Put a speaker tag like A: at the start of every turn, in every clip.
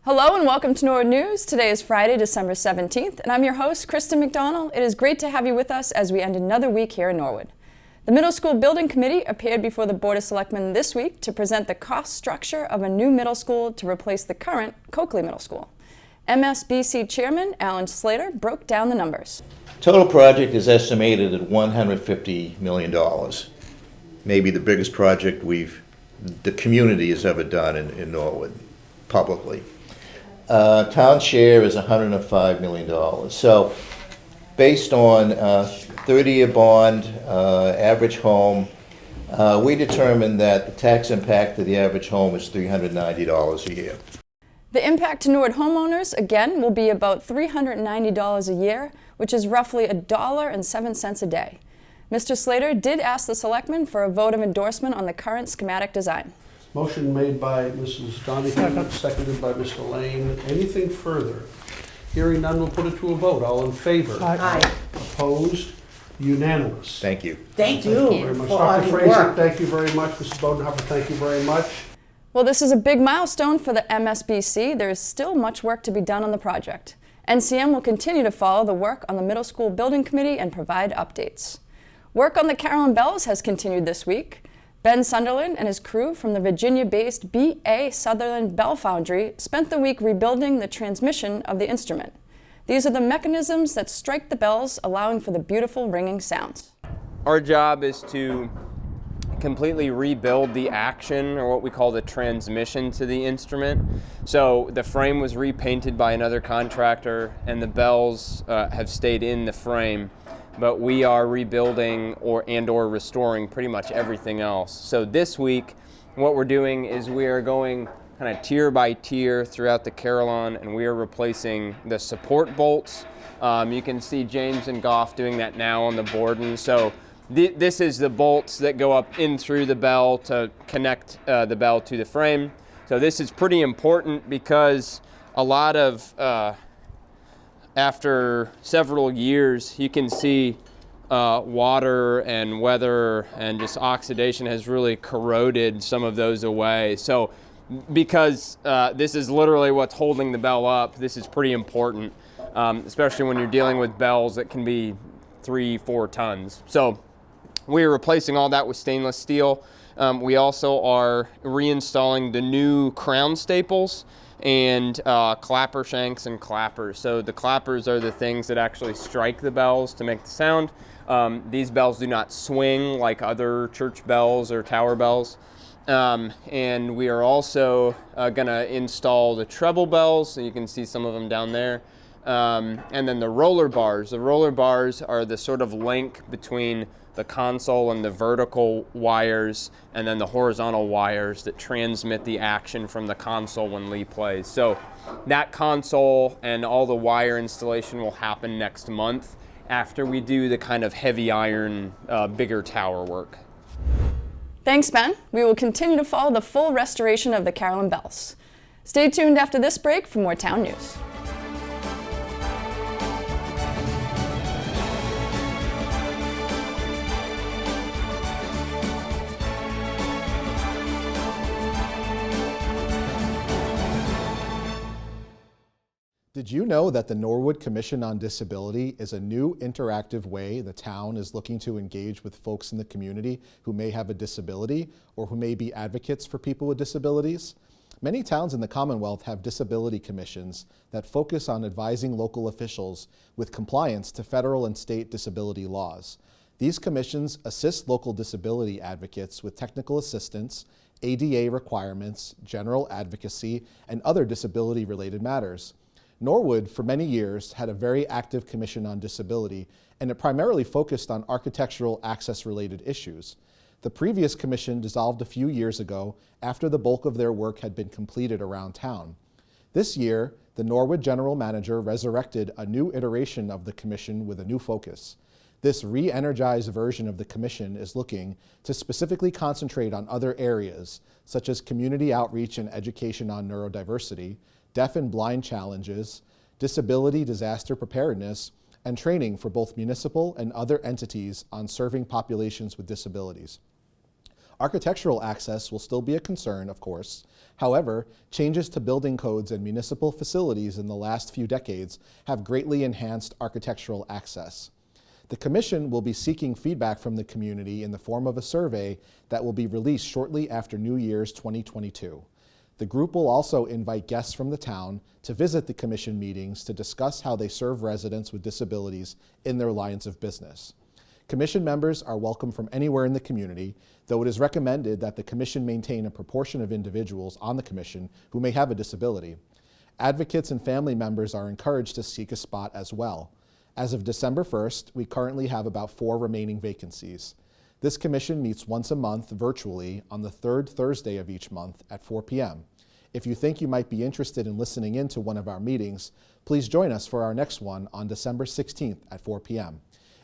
A: Hello and welcome to Norwood News. Today is Friday, December 17th, and I'm your host, Kristen McDonald. It is great to have you with us as we end another week here in Norwood. The Middle School Building Committee appeared before the Board of Selectmen this week to present the cost structure of a new middle school to replace the current Coakley Middle School. MSBC Chairman Alan Slater broke down the numbers.
B: Total project is estimated at $150 million. Maybe the biggest project the community has ever done in Norwood, publicly. Town share is $105 million. So based on 30-year bond, average home, we determined that the tax impact of the average home is $390 a year.
A: The impact to Norwood homeowners, again, will be about $390 a year, which is roughly $1.07 a day. Mr. Slater did ask the selectmen for a vote of endorsement on the current schematic design.
C: Motion made by Mrs. Donahue, seconded by Mr. Lane. Anything further? Hearing none, we'll put it to a vote. All in favor?
D: Aye.
C: Opposed? Unanimous.
B: Thank you.
D: Thank you
C: Very much.
D: for all
C: Dr.
D: your
C: Fraser,
D: work.
C: thank you very much. Mrs. Bodenhofer, thank you very much.
A: Well, this is a big milestone for the MSBC. There is still much work to be done on the project. NCM will continue to follow the work on the Middle School Building Committee and provide updates. Work on the Carolyn Bells has continued this week. Ben Sunderland and his crew from the Virginia-based B.A. Sutherland Bell Foundry spent the week rebuilding the transmission of the instrument. These are the mechanisms that strike the bells, allowing for the beautiful ringing sounds.
E: Our job is to completely rebuild the action, or what we call the transmission, to the instrument. So the frame was repainted by another contractor and the bells have stayed in the frame, but we are rebuilding or restoring pretty much everything else. So this week what we're doing is we are going kind of tier by tier throughout the carillon, and we are replacing the support bolts. You can see James and Goff doing that now on the board. And so this is the bolts that go up in through the bell to connect the bell to the frame. So this is pretty important because a lot of, after several years, you can see water and weather and just oxidation has really corroded some of those away. So because this is literally what's holding the bell up, this is pretty important, especially when you're dealing with bells that can be 3-4 tons. So we're replacing all that with stainless steel. We also are reinstalling the new crown staples and clapper shanks and clappers. So the clappers are the things that actually strike the bells to make the sound. These bells do not swing like other church bells or tower bells. And we are also gonna install the treble bells, so you can see some of them down there. And then the roller bars. The roller bars are the sort of link between the console and the vertical wires, and then the horizontal wires that transmit the action from the console when Lee plays. So that console and all the wire installation will happen next month after we do the kind of heavy iron, bigger tower work.
A: Thanks, Ben. We will continue to follow the full restoration of the Carolyn Bells. Stay tuned after this break for more town news.
F: Did you know that the Norwood Commission on Disability is a new interactive way the town is looking to engage with folks in the community who may have a disability or who may be advocates for people with disabilities? Many towns in the Commonwealth have disability commissions that focus on advising local officials with compliance to federal and state disability laws. These commissions assist local disability advocates with technical assistance, ADA requirements, general advocacy, and other disability-related matters. Norwood, for many years, had a very active commission on disability, and it primarily focused on architectural access-related issues. The previous commission dissolved a few years ago after the bulk of their work had been completed around town. This year, the Norwood General Manager resurrected a new iteration of the commission with a new focus. This re-energized version of the commission is looking to specifically concentrate on other areas, such as community outreach and education on neurodiversity, deaf and blind challenges, disability disaster preparedness, and training for both municipal and other entities on serving populations with disabilities. Architectural access will still be a concern, of course. However, changes to building codes and municipal facilities in the last few decades have greatly enhanced architectural access. The Commission will be seeking feedback from the community in the form of a survey that will be released shortly after New Year's 2022. The group will also invite guests from the town to visit the Commission meetings to discuss how they serve residents with disabilities in their lines of business. Commission members are welcome from anywhere in the community, though it is recommended that the Commission maintain a proportion of individuals on the Commission who may have a disability. Advocates and family members are encouraged to seek a spot as well. As of December 1st, we currently have about 4 remaining vacancies. This commission meets once a month virtually on the 3rd Thursday of each month at 4 p.m. If you think you might be interested in listening in to one of our meetings, please join us for our next one on December 16th at 4 p.m.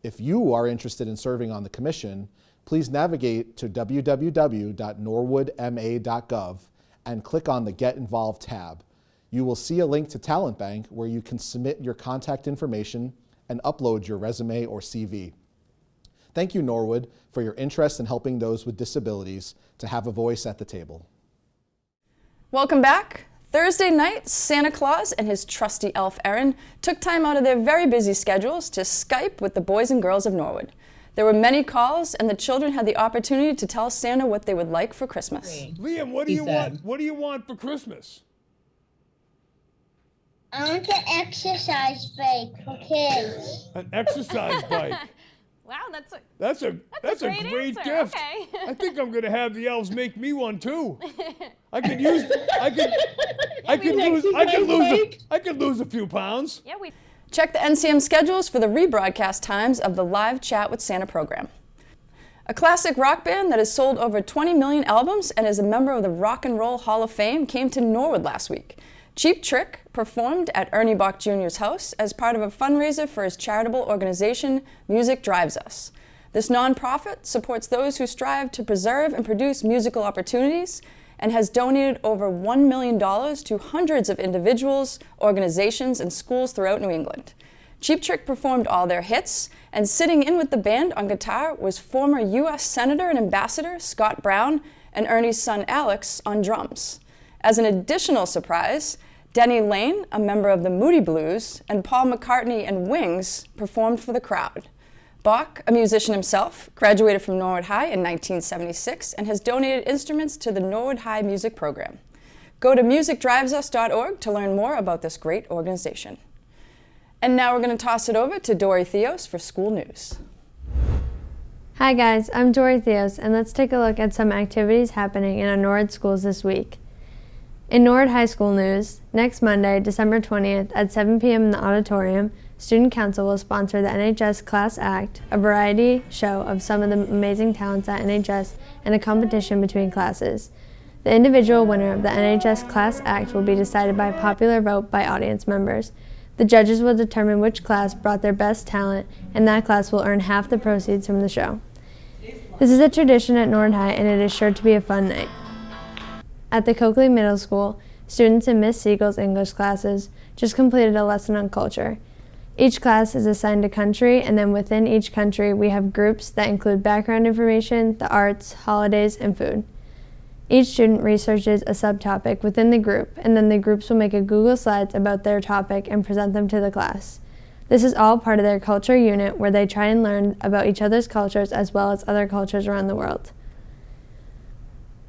F: If you are interested in serving on the commission, please navigate to www.norwoodma.gov and click on the Get Involved tab. You will see a link to Talent Bank where you can submit your contact information and upload your resume or CV. Thank you, Norwood, for your interest in helping those with disabilities to have a voice at the table.
A: Welcome back. Thursday night, Santa Claus and his trusty elf Erin took time out of their very busy schedules to Skype with the boys and girls of Norwood. There were many calls, and the children had the opportunity to tell Santa what they would like for Christmas.
D: Liam, what do you want? What do you want for Christmas?
G: I want an exercise bike for kids.
D: An exercise bike.
H: Wow, that's
D: a great
H: answer.
D: gift.
H: Okay.
D: I think I'm gonna have the elves make me one too. I could lose a few pounds.
H: Yeah, we.
A: Check the NCM schedules for the rebroadcast times of the live Chat with Santa program. A classic rock band that has sold over 20 million albums and is a member of the Rock and Roll Hall of Fame came to Norwood last week. Cheap Trick performed at Ernie Bach Jr.'s house as part of a fundraiser for his charitable organization, Music Drives Us. This nonprofit supports those who strive to preserve and produce musical opportunities and has donated over $1 million to hundreds of individuals, organizations, and schools throughout New England. Cheap Trick performed all their hits, and sitting in with the band on guitar was former U.S. Senator and Ambassador Scott Brown and Ernie's son Alex on drums. As an additional surprise, Denny Lane, a member of the Moody Blues, and Paul McCartney and Wings performed for the crowd. Bach, a musician himself, graduated from Norwood High in 1976 and has donated instruments to the Norwood High music program. Go to musicdrivesus.org to learn more about this great organization. And now we're going to toss it over to Dory Theos for school news.
I: Hi guys, I'm Dory Theos, and let's take a look at some activities happening in our Norwood schools this week. In Norwood High School news, next Monday, December 20th at 7 p.m. in the auditorium, Student Council will sponsor the NHS Class Act, a variety show of some of the amazing talents at NHS and a competition between classes. The individual winner of the NHS Class Act will be decided by popular vote by audience members. The judges will determine which class brought their best talent, and that class will earn half the proceeds from the show. This is a tradition at Norwood High, and it is sure to be a fun night. At the Coakley Middle School, students in Miss Siegel's English classes just completed a lesson on culture. Each class is assigned a country, and then within each country we have groups that include background information, the arts, holidays, and food. Each student researches a subtopic within the group, and then the groups will make a Google Slides about their topic and present them to the class. This is all part of their culture unit where they try and learn about each other's cultures as well as other cultures around the world.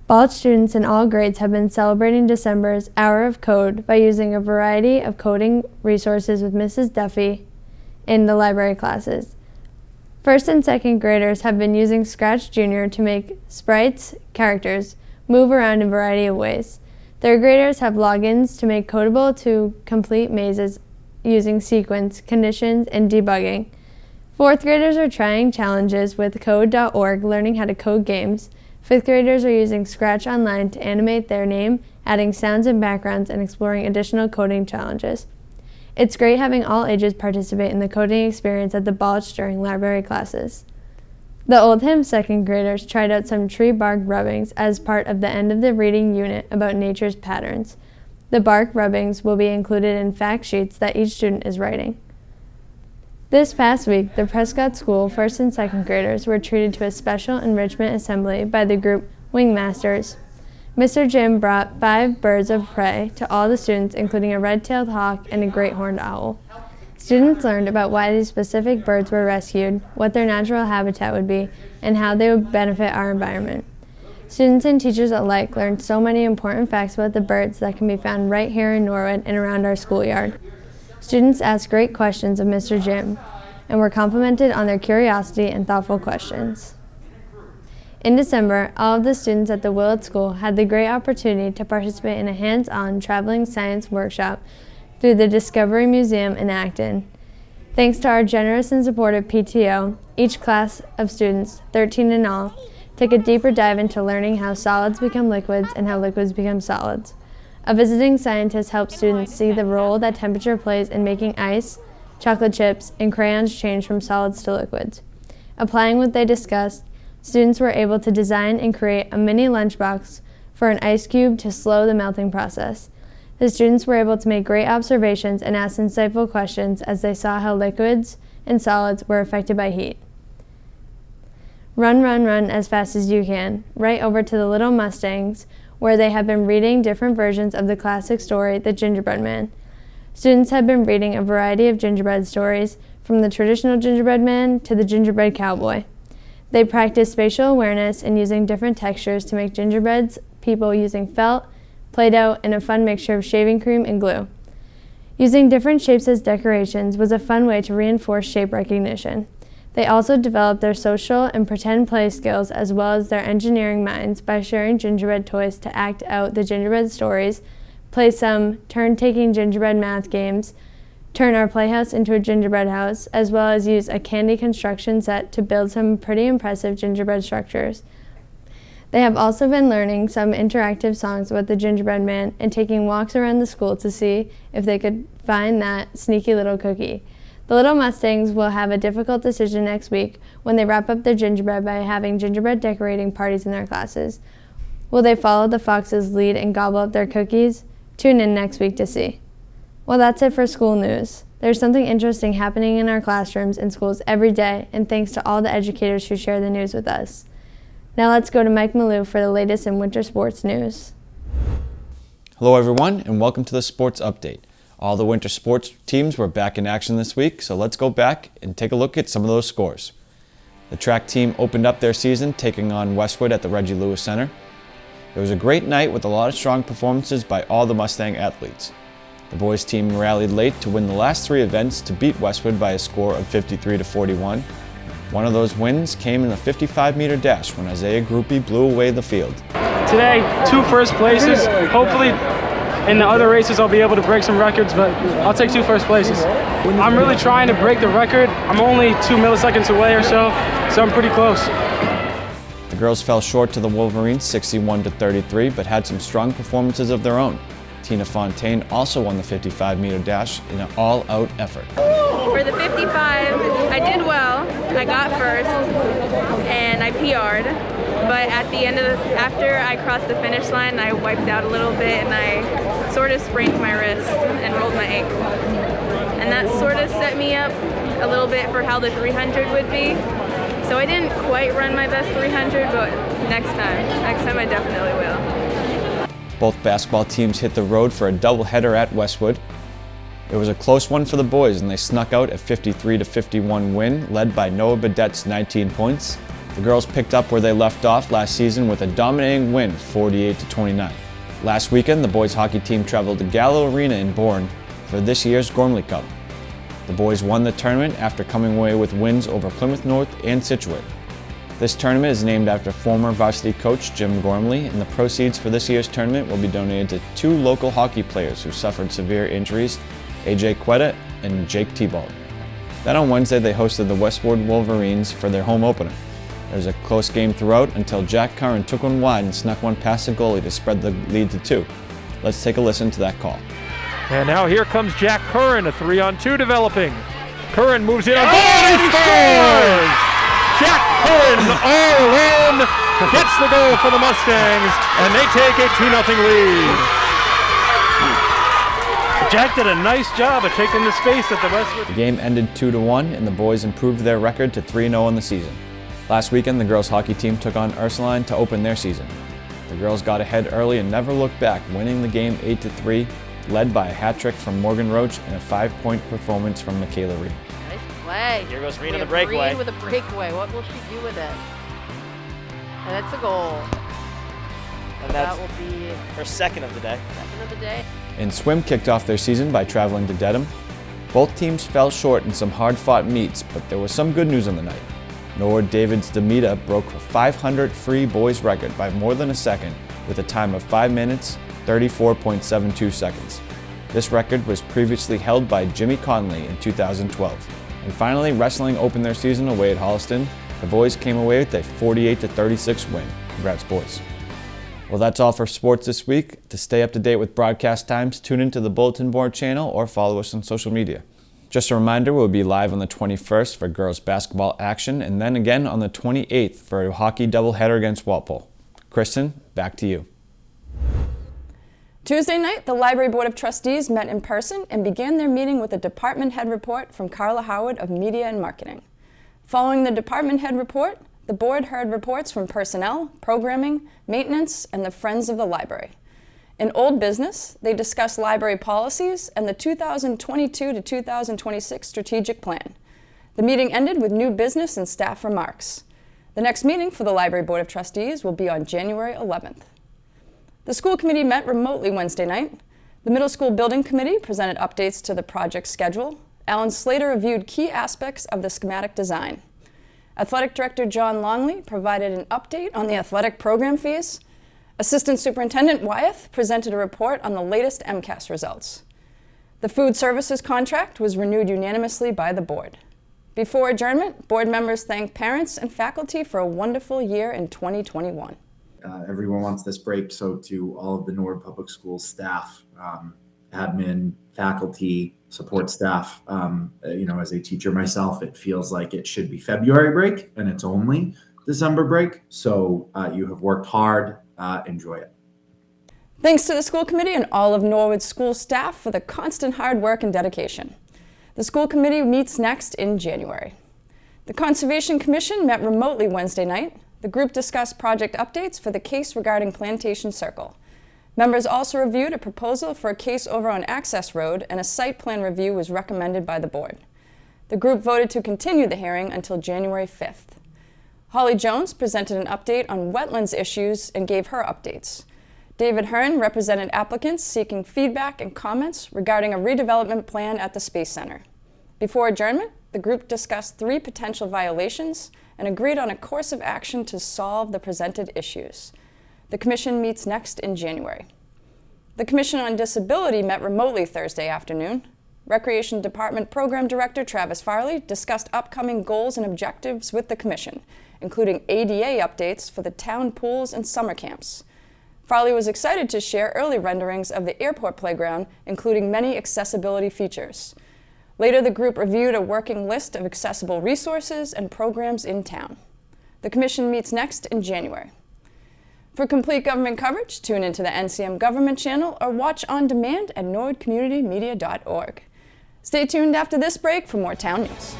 I: Bald students in all grades have been celebrating December's Hour of Code by using a variety of coding resources with Mrs. Duffy in the library classes. First and second graders have been using Scratch Junior to make sprites, characters, move around in a variety of ways. Third graders have logins to make Codable to complete mazes using sequence, conditions, and debugging. Fourth graders are trying challenges with code.org, learning how to code games. Fifth graders are using Scratch Online to animate their name, adding sounds and backgrounds, and exploring additional coding challenges. It's great having all ages participate in the coding experience at the Balch during library classes. The Oldham second graders tried out some tree bark rubbings as part of the end of the reading unit about nature's patterns. The bark rubbings will be included in fact sheets that each student is writing. This past week, the Prescott School 1st and 2nd graders were treated to a special enrichment assembly by the group Wingmasters. Mr. Jim brought 5 birds of prey to all the students, including a red-tailed hawk and a great horned owl. Students learned about why these specific birds were rescued, what their natural habitat would be, and how they would benefit our environment. Students and teachers alike learned so many important facts about the birds that can be found right here in Norwood and around our schoolyard. Students asked great questions of Mr. Jim and were complimented on their curiosity and thoughtful questions. In December, all of the students at the Willett School had the great opportunity to participate in a hands-on traveling science workshop through the Discovery Museum in Acton. Thanks to our generous and supportive PTO, each class of students, 13 in all, took a deeper dive into learning how solids become liquids and how liquids become solids. A visiting scientist helped students see the role that temperature plays in making ice, chocolate chips, and crayons change from solids to liquids. Applying what they discussed, students were able to design and create a mini lunchbox for an ice cube to slow the melting process. The students were able to make great observations and ask insightful questions as they saw how liquids and solids were affected by heat. Run, run, run as fast as you can, right over to the Little Mustangs, where they have been reading different versions of the classic story, The Gingerbread Man. Students have been reading a variety of gingerbread stories, from the traditional gingerbread man to the gingerbread cowboy. They practiced spatial awareness and using different textures to make gingerbreads, people using felt, Play-Doh, and a fun mixture of shaving cream and glue. Using different shapes as decorations was a fun way to reinforce shape recognition. They also developed their social and pretend play skills as well as their engineering minds by sharing gingerbread toys to act out the gingerbread stories, play some turn-taking gingerbread math games, turn our playhouse into a gingerbread house, as well as use a candy construction set to build some pretty impressive gingerbread structures. They have also been learning some interactive songs about the gingerbread man and taking walks around the school to see if they could find that sneaky little cookie. The Little Mustangs will have a difficult decision next week when they wrap up their gingerbread by having gingerbread decorating parties in their classes. Will they follow the fox's lead and gobble up their cookies? Tune in next week to see. Well, that's it for school news. There's something interesting happening in our classrooms and schools every day, and thanks to all the educators who share the news with us. Now let's go to Mike Malou for the latest in winter sports news.
H: Hello everyone, and welcome to the Sports Update. All the winter sports teams were back in action this week, so let's go back and take a look at some of those scores. The track team opened up their season taking on Westwood at the Reggie Lewis Center. It was a great night with a lot of strong performances by all the Mustang athletes. The boys team rallied late to win the last 3 events to beat Westwood by a score of 53-41. One of those wins came in a 55-meter dash when Isaiah Groupie blew away the field.
J: Today, 2 first places. Hopefully in the other races I'll be able to break some records, but I'll take 2 first places. I'm really trying to break the record. I'm only 2 milliseconds away or so I'm pretty close.
H: The girls fell short to the Wolverines 61-33, but had some strong performances of their own. Tina Fontaine also won the 55-meter dash in an all-out effort.
K: For the 55, I did well. I got first, and I PR'd. But at the end of after I crossed the finish line, I wiped out a little bit, and I sort of sprained my wrist and rolled my ankle. And that sort of set me up a little bit for how the 300 would be. So I didn't quite run my best 300, but next time I definitely will.
H: Both basketball teams hit the road for a doubleheader at Westwood. It was a close one for the boys, and they snuck out a 53-51 win, led by Noah Bedette's 19 points. The girls picked up where they left off last season with a dominating win, 48-29. Last weekend, the boys hockey team traveled to Gallo Arena in Bourne for this year's Gormley Cup. The boys won the tournament after coming away with wins over Plymouth North and Scituate. This tournament is named after former varsity coach Jim Gormley, and the proceeds for this year's tournament will be donated to 2 local hockey players who suffered severe injuries, AJ Quetta and Jake Tebow. Then on Wednesday, they hosted the Westwood Wolverines for their home opener. There was a close game throughout until Jack Curran took one wide and snuck one past the goalie to spread the lead to 2. Let's take a listen to that call.
L: And now here comes Jack Curran, a 3-on-2 developing. Curran moves in on goal and he scores! Jack Curran all alone gets the goal for the Mustangs, and they take a 2-0 lead. Jack did a nice job of taking the space at the Westwood.
H: The game ended 2-1, and the boys improved their record to 3-0 in the season. Last weekend, the girls hockey team took on Ursuline to open their season. The girls got ahead early and never looked back, winning the game 8-3, led by a hat trick from Morgan Roach and a 5-point performance from Michaela Reed.
M: Nice play.
N: Here goes Reed
M: We
N: on the
M: have
N: breakaway.
M: Reed with a breakaway. What will she do with it? And it's a goal.
N: And that's
M: that will be
N: her second of the day.
M: second of the day.
H: And swim kicked off their season by traveling to Dedham. Both teams fell short in some hard-fought meets, but there was some good news on the night. Norwood David's Demita broke a 500 free boys record by more than a second with a time of 5 minutes, 34.72 seconds. This record was previously held by Jimmy Conley in 2012. And finally, wrestling opened their season away at Holliston. The boys came away with a 48-36 win. Congrats, boys. Well, that's all for sports this week. To stay up to date with broadcast times, tune into the Bulletin Board channel or follow us on social media. Just a reminder, we'll be live on the 21st for girls basketball action and then again on the 28th for a hockey doubleheader against Walpole. Kristen, back to you.
A: Tuesday night, the Library Board of Trustees met in person and began their meeting with a department head report from Carla Howard of Media and Marketing. Following the department head report, the board heard reports from personnel, programming, maintenance, and the Friends of the Library. In old business, they discussed library policies and the 2022 to 2026 strategic plan. The meeting ended with new business and staff remarks. The next meeting for the Library Board of Trustees will be on January 11th. The school committee met remotely Wednesday night. The middle school building committee presented updates to the project schedule. Alan Slater reviewed key aspects of the schematic design. Athletic Director John Longley provided an update on the athletic program fees. Assistant Superintendent Wyeth presented a report on the latest MCAS results. The food services contract was renewed unanimously by the board. Before adjournment, board members thanked parents and faculty for a wonderful year in 2021.
O: Everyone wants this break, so to all of the Norwood Public Schools staff, admin, faculty, support staff, as a teacher myself, it feels like it should be February break and it's only December break. So you have worked hard, enjoy it.
A: Thanks to the school committee and all of Norwood's school staff for the constant hard work and dedication. The school committee meets next in January. The Conservation Commission met remotely Wednesday night. The group discussed project updates for the case regarding Plantation Circle. Members also reviewed a proposal for a case over on Access Road, and a site plan review was recommended by the board. The group voted to continue the hearing until January 5th. Holly Jones presented an update on wetlands issues and gave her updates. David Hearn represented applicants seeking feedback and comments regarding a redevelopment plan at the Space Center. Before adjournment, the group discussed 3 potential violations and agreed on a course of action to solve the presented issues. The commission meets next in January. The Commission on Disability met remotely Thursday afternoon. Recreation Department Program Director Travis Farley discussed upcoming goals and objectives with the commission, including ADA updates for the town pools and summer camps. Farley was excited to share early renderings of the airport playground, including many accessibility features. Later, the group reviewed a working list of accessible resources and programs in town. The commission meets next in January. For complete government coverage, tune into the NCM Government channel or watch on demand at norwoodcommunitymedia.org. Stay tuned after this break for more town news.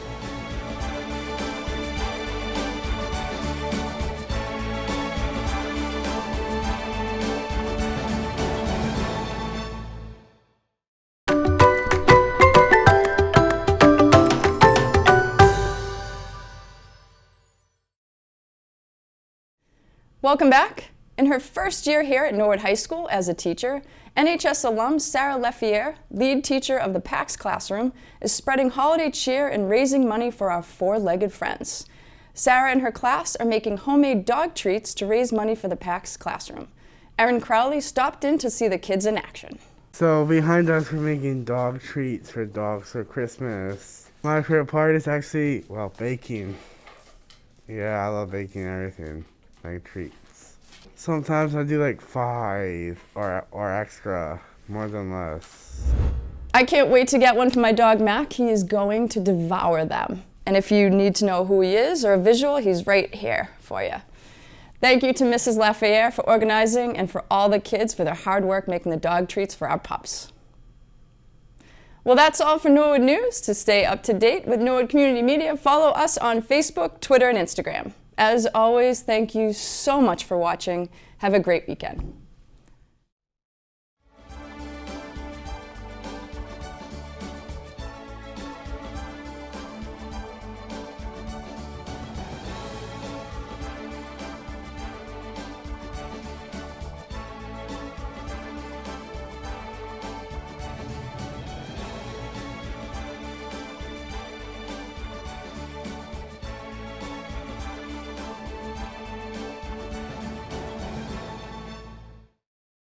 A: Welcome back. In her first year here at Norwood High School as a teacher, NHS alum Sarah Lefier, lead teacher of the PAX classroom, is spreading holiday cheer and raising money for our four-legged friends. Sarah and her class are making homemade dog treats to raise money for the PAX classroom. Erin Crowley stopped in to see the kids in action.
P: So behind us, we're making dog treats for dogs for Christmas. My favorite part is actually, baking. Yeah, I love baking everything, like treats. Sometimes I do like 5 or extra, more than less.
A: I can't wait to get one for my dog Mac. He is going to devour them. And if you need to know who he is or a visual, he's right here for you. Thank you to Mrs. Lafayette for organizing and for all the kids for their hard work making the dog treats for our pups. Well, that's all for Norwood News. To stay up to date with Norwood Community Media, follow us on Facebook, Twitter, and Instagram. As always, thank you so much for watching. Have a great weekend.